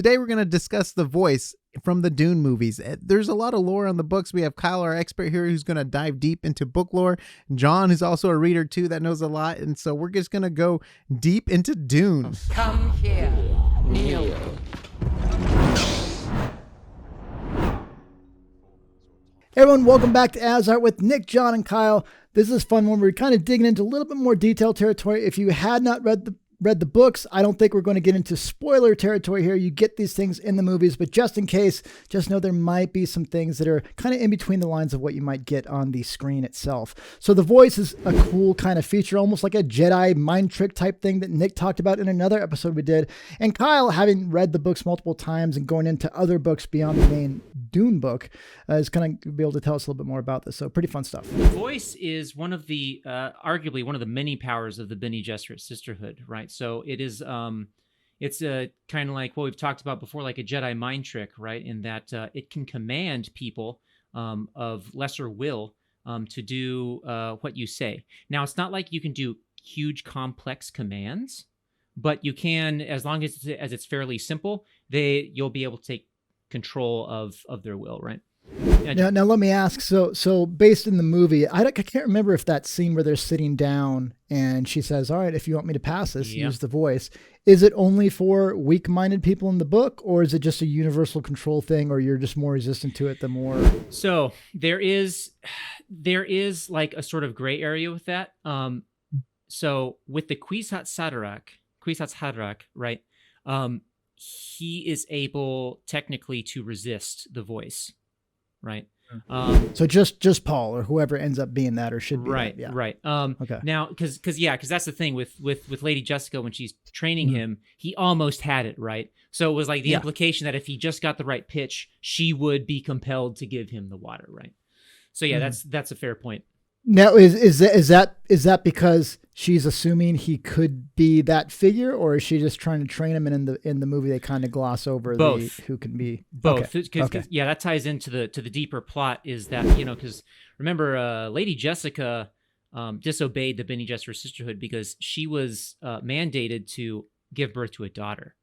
Today we're going to discuss the voice from the Dune movies. There's a lot of lore on the books. We have Kyle, our expert here, who's going to dive deep into book lore. John, who's also a reader too, that knows a lot. And so we're just going to go deep into Dune. Come here, kneel. Hey everyone, welcome back to AsArt with Nick, John, and Kyle. This is fun one. We're kind of digging into a little bit more detailed territory. If you had not read the books, I don't think we're going to get into spoiler territory here. You get these things in the movies, but just in case, just know there might be some things that are kind of in between the lines of what you might get on the screen itself. So the voice is a cool kind of feature, almost like a Jedi mind trick type thing that Nick talked about in another episode we did. And Kyle, having read the books multiple times and going into other books beyond the main Dune book, is going to be able to tell us a little bit more about this. So pretty fun stuff. The voice is one of the, arguably one of the many powers of the Bene Gesserit sisterhood, right? So it is, it's a kind of like what we've talked about before, like a Jedi mind trick, right? In that it can command people of lesser will to do what you say. Now, it's not like you can do huge, complex commands, but you can, as long as it's fairly simple, you'll be able to take control of their will, right? Now let me ask. So based in the movie, I can't remember if that scene where they're sitting down and she says, "All right, if you want me to pass this, use the voice." Is it only for weak-minded people in the book, or is it just a universal control thing, or you're just more resistant to it the more? So there is like a sort of gray area with that. So with the Kwisatz Haderach, right? He is able technically to resist the voice. Right. So just Paul or whoever ends up being that or should be. Right. That, yeah. Right. Okay. Now, because that's the thing with Lady Jessica, when she's training him, he almost had it right. So it was like the implication that if he just got the right pitch, she would be compelled to give him the water. Right. So yeah, that's a fair point. Now, is that because she's assuming he could be that figure, or is she just trying to train him? And in the movie, they kind of gloss over both who can be both. Okay. Yeah, that ties into the deeper plot. Is that because remember, Lady Jessica disobeyed the Bene Gesserit sisterhood because she was mandated to give birth to a daughter.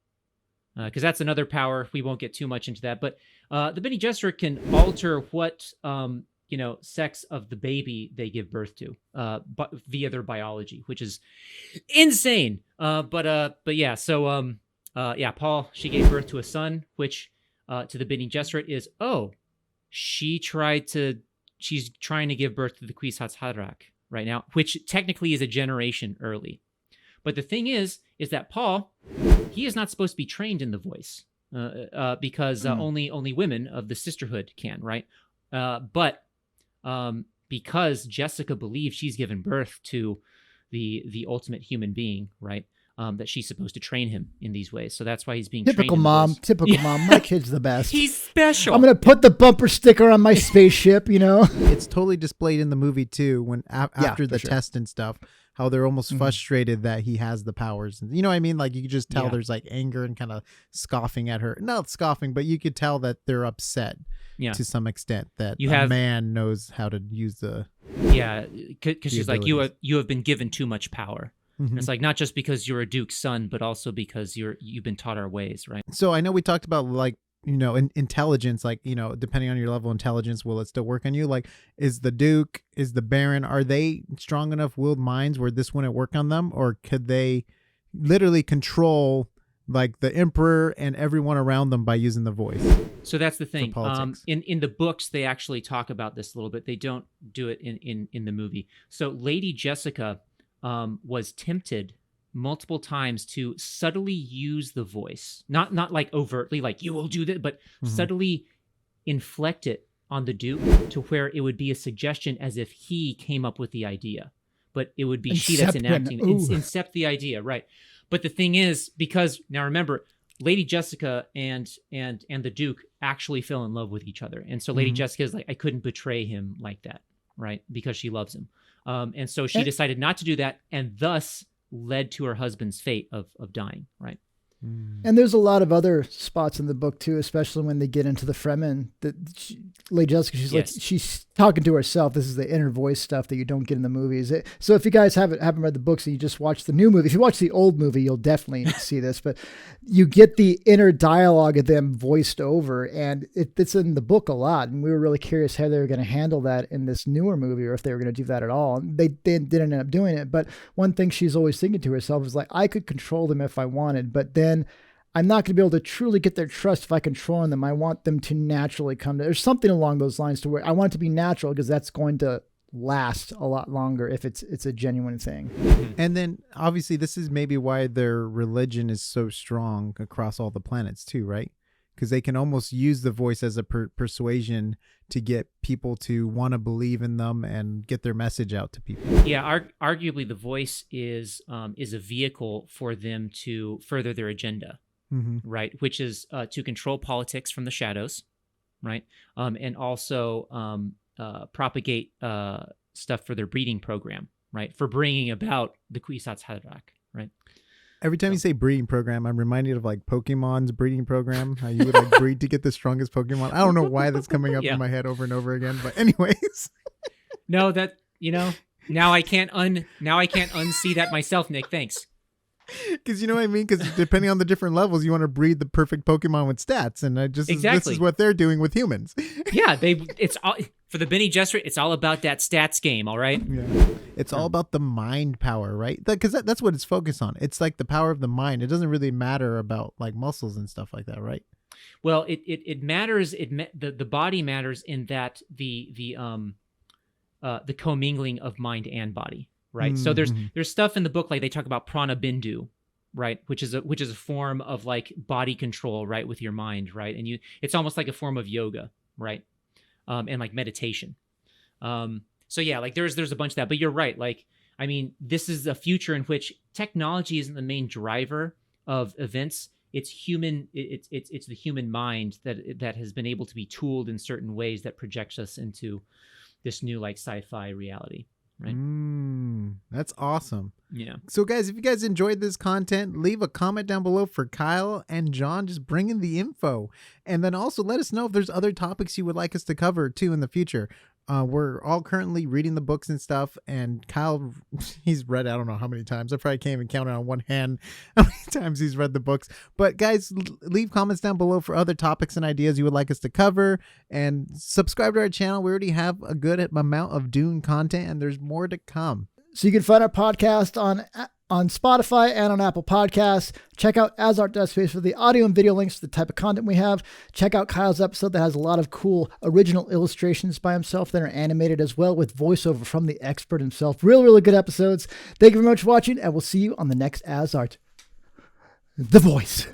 Because that's another power. We won't get too much into that, but the Bene Gesserit can alter what sex of the baby they give birth to, but via their biology, which is insane. But yeah, so Paul, she gave birth to a son, which to the Bene Gesserit is, she's trying to give birth to the Kwisatz Haderach right now, which technically is a generation early. But the thing is that Paul, he is not supposed to be trained in the voice, because only women of the sisterhood can, right? But because Jessica believes she's given birth to the ultimate human being, right? That she's supposed to train him in these ways. So that's why he's being typical trained. Typical mom. My kid's the best. He's special. I'm going to put the bumper sticker on my spaceship, It's totally displayed in the movie too, when after the test and stuff, how they're almost frustrated that he has the powers. You know what I mean? Like you could just tell there's like anger and kind of scoffing at her. Not scoffing, but you could tell that they're upset to some extent that a man knows how to use the... Yeah, because she's like, you have been given too much power. And it's like, not just because you're a duke's son, but also because you've been taught our ways, right? So I know we talked about intelligence, like, depending on your level of intelligence, will it still work on you? Like, is the Duke, is the Baron, are they strong enough willed minds where this wouldn't work on them? Or could they literally control like the Emperor and everyone around them by using the voice? So that's the thing. In the books, they actually talk about this a little bit. They don't do it in the movie. So Lady Jessica was tempted multiple times to subtly use the voice, not like overtly, like you will do that, but subtly inflect it on the Duke to where it would be a suggestion as if he came up with the idea, but it would be she that's enacting, incept the idea, right? But the thing is, because now remember, Lady Jessica and the Duke actually fell in love with each other, and so Lady Jessica is like, I couldn't betray him like that, right? Because she loves him, and so she decided not to do that, and thus led to her husband's fate of dying, right? And there's a lot of other spots in the book too, especially when they get into the Fremen. Lady Jessica, she's like, she talking to herself. This is the inner voice stuff that you don't get in the movies. So if you guys haven't read the books and you just watch the new movie, if you watch the old movie, you'll definitely see this, but you get the inner dialogue of them voiced over, and it's in the book a lot. And we were really curious how they were going to handle that in this newer movie, or if they were going to do that at all. And they didn't end up doing it. But one thing she's always thinking to herself is like, I could control them if I wanted, but then I'm not going to be able to truly get their trust if I control them. I want them to naturally come to, there's something along those lines to where I want it to be natural, because that's going to last a lot longer if it's a genuine thing. And then obviously this is maybe why their religion is so strong across all the planets too, right? Because they can almost use the voice as a persuasion to get people to want to believe in them and get their message out to people. Yeah, arguably the voice is a vehicle for them to further their agenda. Mm-hmm. Right, which is to control politics from the shadows, right, and also propagate stuff for their breeding program, right, for bringing about the Kwisatz Haderach, right. Every time you say breeding program, I'm reminded of like Pokemon's breeding program. How you would like breed to get the strongest Pokemon. I don't know why that's coming up in my head over and over again, but anyways. No, that now I can't unsee that myself, Nick. Thanks. Because you know what I mean? Because depending on the different levels, you want to breed the perfect Pokemon with stats. And this is what they're doing with humans. Yeah, it's all, for the Bene Gesserit, it's all about that stats game, all right? Yeah. It's all about the mind power, right? Because that's what it's focused on. It's like the power of the mind. It doesn't really matter about like muscles and stuff like that, right? Well, it matters. The body matters in that the commingling of mind and body. Right. Mm-hmm. So there's stuff in the book, like they talk about prana bindu, right, which is a form of like body control, right, with your mind, right, and it's almost like a form of yoga, right, and like meditation. So yeah, like there's a bunch of that, but you're right. Like, I mean, this is a future in which technology isn't the main driver of events. It's human. It's the human mind that has been able to be tooled in certain ways that projects us into this new like sci-fi reality. Right. That's awesome. Yeah. So guys, if you guys enjoyed this content, leave a comment down below for Kyle and John. Just bring in the info. And then also let us know if there's other topics you would like us to cover too in the future. We're all currently reading the books and stuff, and Kyle, he's read, I don't know how many times. I probably can't even count it on one hand how many times he's read the books. But guys, leave comments down below for other topics and ideas you would like us to cover, and subscribe to our channel. We already have a good amount of Dune content, and there's more to come. So you can find our podcast on Spotify and on Apple Podcasts. Check out AsArt for the audio and video links to the type of content we have. Check out Kyle's episode that has a lot of cool original illustrations by himself that are animated as well, with voiceover from the expert himself. Really good episodes. Thank you very much for watching, and we'll see you on the next AsArt. The Voice.